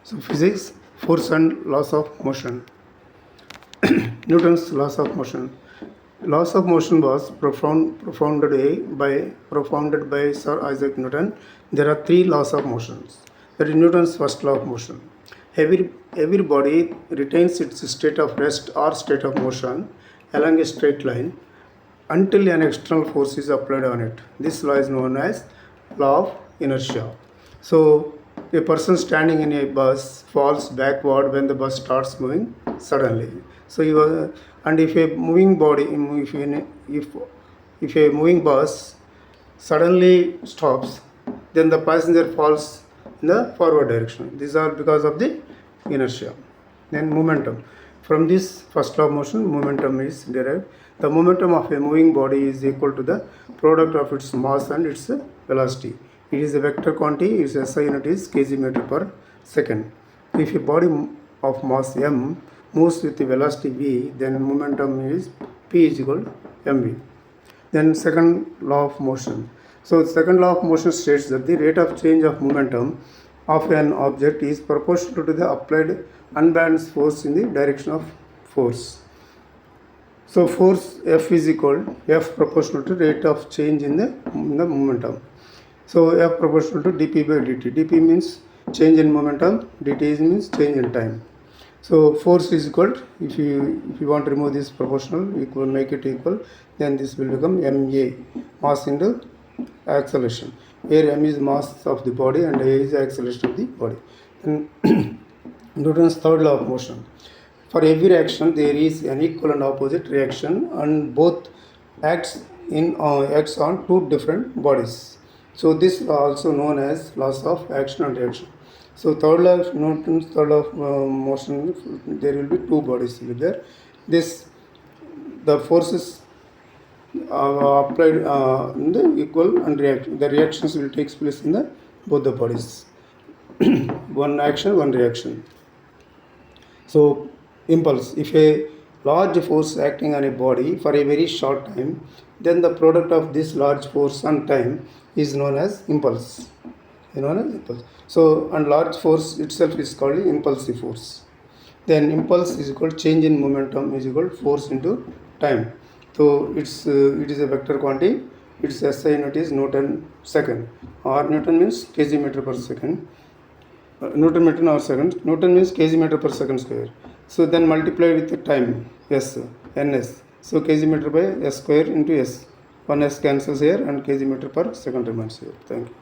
So physics, force and laws of motion. Newton's laws of motion. Laws of motion was propounded by Sir Isaac Newton. There are three laws of motion. That is Newton's first law of motion. Every body retains its state of rest or state of motion along a straight line until an external force is applied on it. This law is known as law of inertia. So a person standing in a bus falls backward when the bus starts moving suddenly. So and if a moving body, if a moving bus suddenly stops, then the passenger falls in the forward direction. These are because of the inertia. Then momentum. From this first law of motion, momentum is derived. The momentum of a moving body is equal to the product of its mass and its velocity. It is a vector quantity. Its SI unit is kg per second. If a body of mass m moves with the velocity v, then momentum is p is equal to mv. Then second law of motion. So second law of motion states that the rate of change of momentum of an object is proportional to the applied unbalanced force in the direction of force. So force F is equal F proportional to rate of change in the momentum. So F proportional to dp by dt. dp means change in momentum, dt means change in time. So force is equal to, if you want to remove this proportional, equal, make it equal, then this will become ma, mass into acceleration, where m is mass of the body and a is acceleration of the body. And Newton's third law of motion. For every action there is an equal and opposite reaction, and both acts on two different bodies. So this is also known as laws of action and reaction. So Newton's third law of motion, there will be two bodies will be there. The forces applied in the equal and reaction. The reactions will take place in the both the bodies. One action, one reaction. So impulse. If a large force acting on a body for a very short time, then the product of this large force and time is known as impulse. So, and large force itself is called impulsive force. Then impulse is equal to change in momentum is equal to force into time. So it is a vector quantity. Its SI unit is Newton second. Or Newton means kg per second. Newton meter or second. Newton means kg per second square. So then multiply with the time s, ns. So kg by s square into s. One s cancels here and kg per second remains here. Thank you.